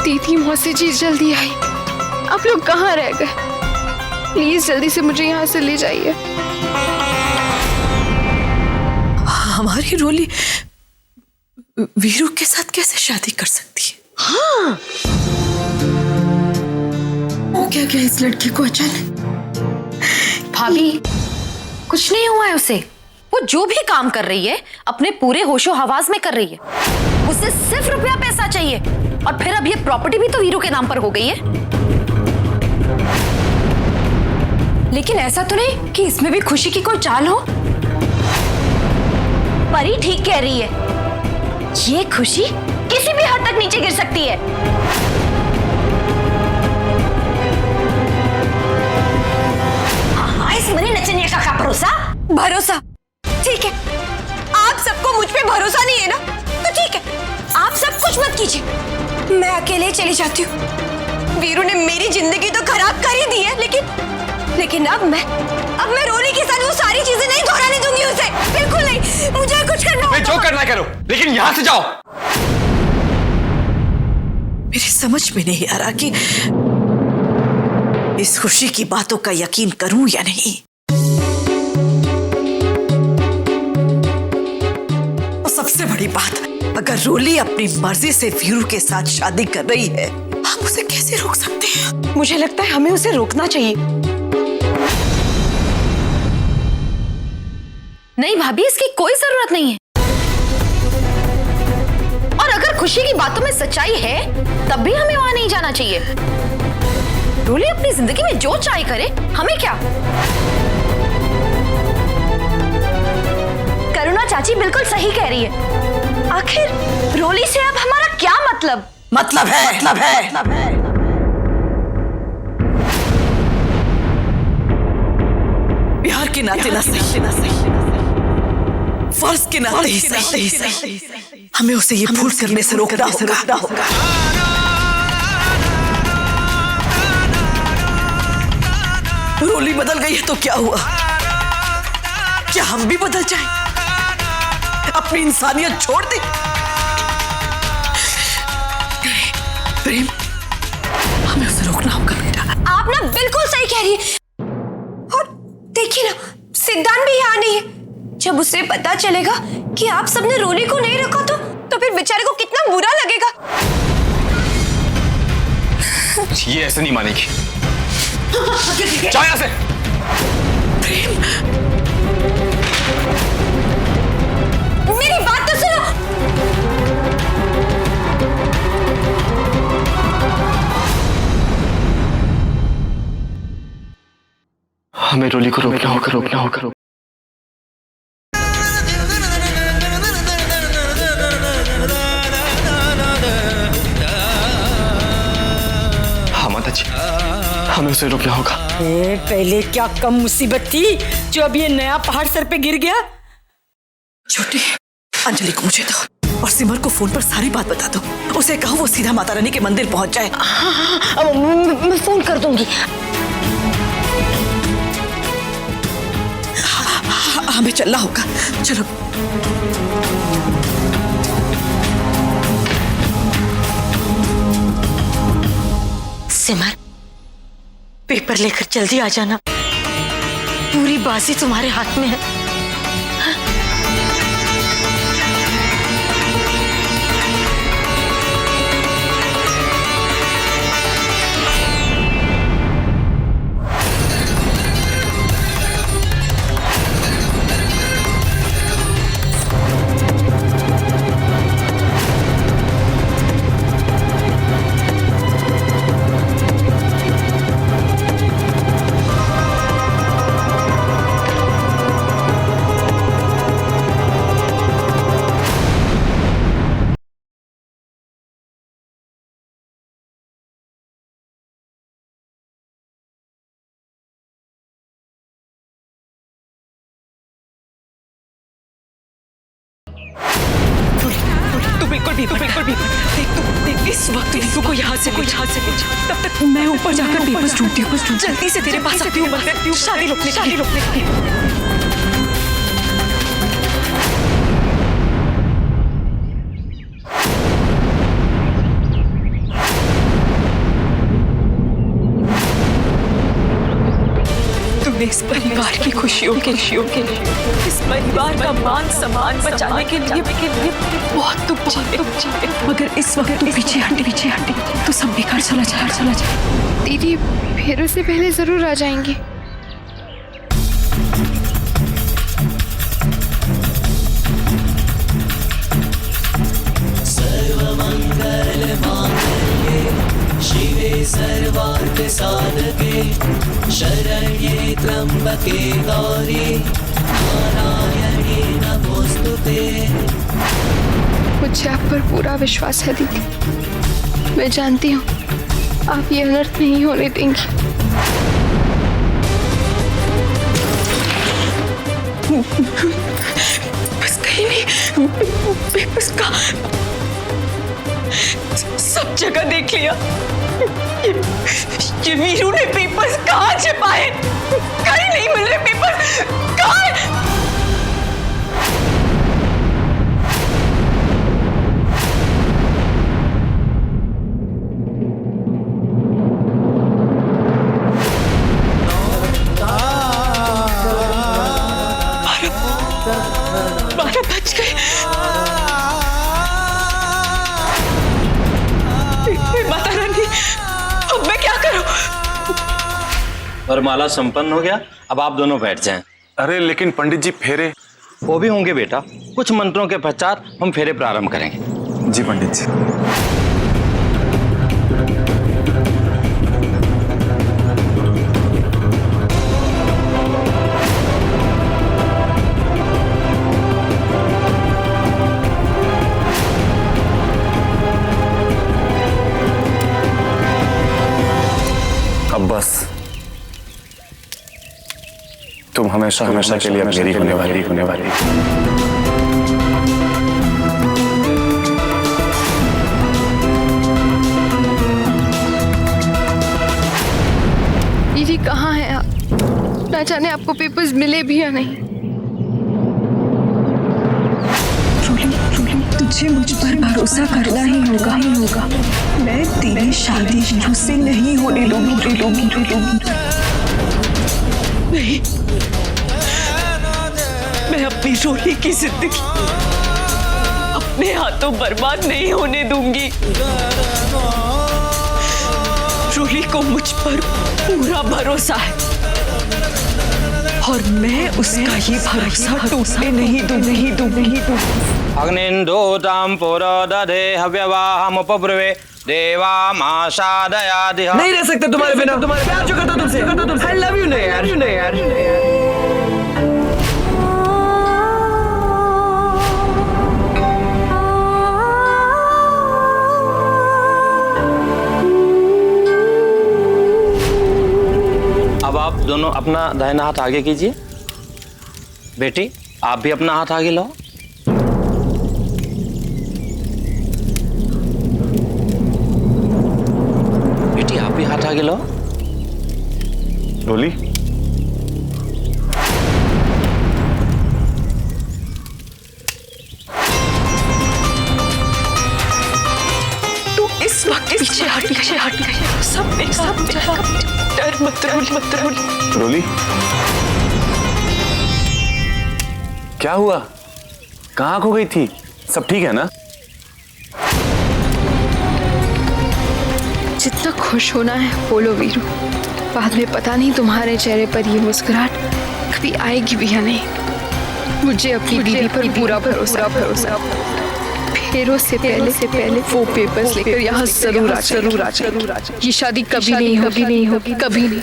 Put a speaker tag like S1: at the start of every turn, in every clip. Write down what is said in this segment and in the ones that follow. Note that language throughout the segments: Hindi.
S1: दीदी, मौसी जी, जल्दी आई। आप लोग कहाँ रह गए? प्लीज जल्दी से मुझे यहाँ से ले जाइए।
S2: हमारी रोली वीरू के साथ कैसे शादी कर सकती है?
S3: हाँ,
S2: वो क्या क्या इस लड़की को अचानक?
S3: भाभी कुछ नहीं हुआ है उसे। वो जो भी काम कर रही है अपने पूरे होशो हवास में कर रही है। उसे सिर्फ रुपया पैसा चाहिए, और फिर अब ये प्रॉपर्टी भी तो वीरू के नाम पर हो गई है। लेकिन ऐसा तो नहीं कि इसमें भी खुशी की कोई चाल हो। परी ठीक कह रही है, ये खुशी किसी भी हद तक नीचे गिर सकती है। हाँ, इस मनी नचनिया का क्या भरोसा? भरोसा ठीक है, आप सबको मुझ पे भरोसा नहीं है ना, तो ठीक है, आप सब कुछ मत कीजिए, मैं अकेले चली जाती हूँ। वीरू ने मेरी जिंदगी तो खराब कर ही दी है, लेकिन अब मैं रोली के साथ वो सारी चीजें नहीं दोहराने दूंगी उसे, बिल्कुल नहीं। मुझे कुछ करना होगा।
S4: जो करना करो, लेकिन यहाँ से जाओ।
S2: मेरी समझ में नहीं आ रहा कि इस खुशी की बातों का यकीन करूं या नहीं। और सबसे बड़ी बात, अगर रोली अपनी मर्जी से वीरू के साथ शादी कर रही है, हम उसे कैसे रोक सकते हैं?
S3: मुझे लगता है हमें उसे रोकना चाहिए। नहीं भाभी, इसकी कोई जरूरत नहीं है। और अगर खुशी की बातों में सच्चाई है, तब भी हमें वहां नहीं जाना चाहिए। रोली अपनी जिंदगी में जो चाहे करे, हमें क्या। करुणा चाची बिल्कुल सही कह रही है। आखिर रोली से अब हमारा क्या मतलब?
S2: मतलब है प्यार के नाते ना सही, फर्ज के नाते ही सही। हमें उसे ये भूल करने से रोकना होगा। रोली बदल गई है तो क्या हुआ? क्या हम भी बदल जाएं? अपनी इंसानियत छोड़ दे? प्रेम, हमें उसे रोकना होगा बेटा।
S3: आप ना बिल्कुल सही कह रही है। और देखिए ना, सिद्धांत भी यहाँ नहीं है। जब उसे पता चलेगा कि आप सबने रोली को नहीं रखा, तो फिर बेचारे को कितना बुरा लगेगा।
S4: ये ऐसे नहीं मानेगी। जाओ यहाँ से।
S2: प्रेम,
S3: मेरी बात तो सुनो।
S4: हमें रोली को रोकना होगा। हमें उसे रोकना होगा।
S5: पहले क्या कम मुसीबत थी जो अब ये नया पहाड़ सर पे गिर गया।
S2: छोटी, अंजलि को मुझे दो और सिमर को फोन पर सारी बात बता दो। उसे कहो वो सीधा माता रानी के मंदिर पहुंच जाए।
S3: हाँ, मैं फोन कर दूंगी।
S2: हमें चलना होगा, चलो।
S5: सिमर, पेपर लेकर जल्दी आ जाना, पूरी बाजी तुम्हारे हाथ में है। बिल्कुल भी देख इस वक्त वीरू को यहाँ से कुछ तब तक मैं ऊपर जाकर पेपर्स ढूंढती हूँ। जल्दी से तेरे पास आती हूँ। शादी रोकने परिवार की खुशियों के लिए, इस परिवार का मान सम्मान बचाने के लिए बहुत दुख झेले, मगर इस वक्त तू पीछे हटे तो सब बेकार चला जाए।
S1: दीदी फेरों से पहले जरूर आ जाएंगी।
S6: शिवे सर्वार्थ साधके शरण्ये त्र्यंबके गौरी नारायणी नमोस्तुते।
S1: मुझे आप पर पूरा विश्वास है दीदी। मैं जानती हूँ आप ये अनर्थ नहीं होने देंगी।
S5: बस कहीं नहीं, बस का सब जगह देख लिया। ये वीरू ने पेपर्स कहाँ छिपाए? कहीं नहीं मिल रहे पेपर्स, कहाँ? बारह बज गए। माता रानी, अब मैं क्या करूं?
S7: वरमाला संपन्न हो गया, अब आप दोनों बैठ जाएं।
S4: अरे लेकिन पंडित जी फेरे।
S7: वो भी होंगे बेटा, कुछ मंत्रों के पश्चात हम फेरे प्रारंभ करेंगे।
S4: जी पंडित जी। अब बस तुम हमेशा के लिए मेरी होने वाली।
S1: दीदी कहाँ हैं आप? ना जाने आपको पेपर्स मिले भी या नहीं।
S5: रूली, तुझे मुझ पर भरोसा करना ही होगा। मैं तेरी शादी वीरू से नहीं होने दूंगी। नहीं, मैं अपनी रूली की जिंदगी अपने हाथों बर्बाद नहीं होने दूंगी। रूली को मुझ पर पूरा भरोसा है और मैं उसका ये भरोसा टूटने नहीं दूंगी।
S7: अग्निन्दूतां पुरोदधे हव्यवाहमुपब्रुवे देवामाशादयादिह।
S2: नहीं रह सकते तुम्हारे बिना। प्यार जो करता हूं तुमसे। I love you ना यार।
S7: अब आप दोनों अपना दाहिना हाथ आगे कीजिए। बेटी आप भी अपना हाथ आगे लाओ। बेटी आप भी हाथ आगे लाओ।
S4: रोली
S5: तू इस वक्त पीछे हट। सब डर मत रोली।
S4: रोली क्या हुआ? कहाँ खो गई थी? सब ठीक है ना?
S1: जितना खुश होना है बोलो वीरू। बाद में पता नहीं तुम्हारे चेहरे पर ये मुस्कुराहट कभी आएगी भी या नहीं। मुझे अपनी दीदी पर पूरा भरोसा। फेरों से पहले वो पेपर्स लेकर यहाँ जरूर आ जाए। ये शादी कभी नहीं होगी। कभी नहीं।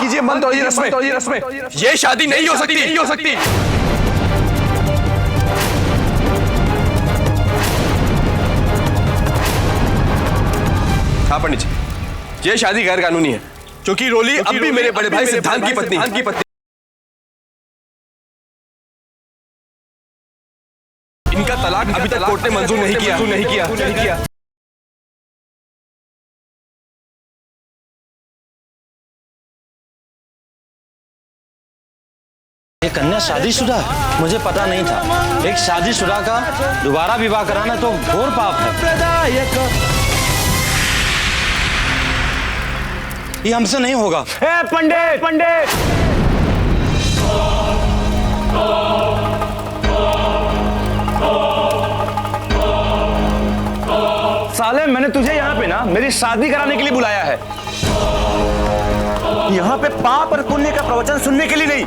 S4: कीजिए, मन तोड़िए रस्में। ये शादी नहीं हो सकती। हाँ पंडित जी, ये शादी गैर कानूनी है क्योंकि रोली अब भी मेरे बड़े भाई सिद्धांत की पत्नी। इनका तलाक अभी तक कोर्ट ने मंजूर नहीं किया।
S7: ये कन्या शादीशुदा है? मुझे पता नहीं था। एक शादीशुदा का दोबारा विवाह कराना तो घोर पाप है। ये हमसे नहीं होगा। पंडित
S4: साले, मैंने तुझे यहाँ पे ना मेरी शादी कराने के लिए बुलाया है, यहाँ पे पाप और पुण्य का प्रवचन सुनने के लिए नहीं।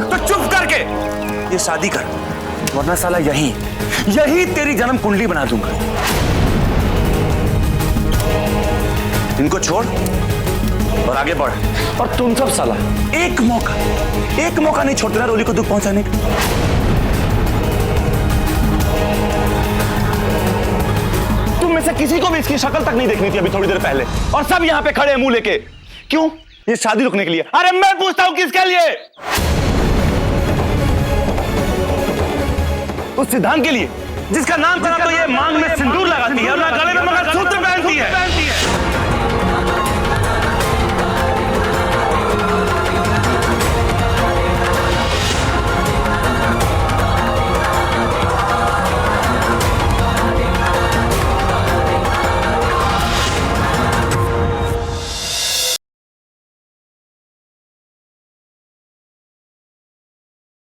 S4: तो चुप करके ये शादी कर, वरना साला यही तेरी जन्म कुंडली बना दूंगा। इनको छोड़ और आगे बढ़। और तुम सब साला एक मौका नहीं छोड़ते ना रोली को दुख पहुंचाने का। तुम में से किसी को भी इसकी शक्ल तक नहीं देखनी थी अभी थोड़ी देर पहले, और सब यहाँ पे खड़े हैं मुंह लेके। क्यों? ये शादी रुकने के लिए। अरे मैं पूछता हूं किसके लिए? उस सिद्धांत के लिए जिसका नाम करा तो ये मांग में सिंदूर लगाती है और ना गले में मगर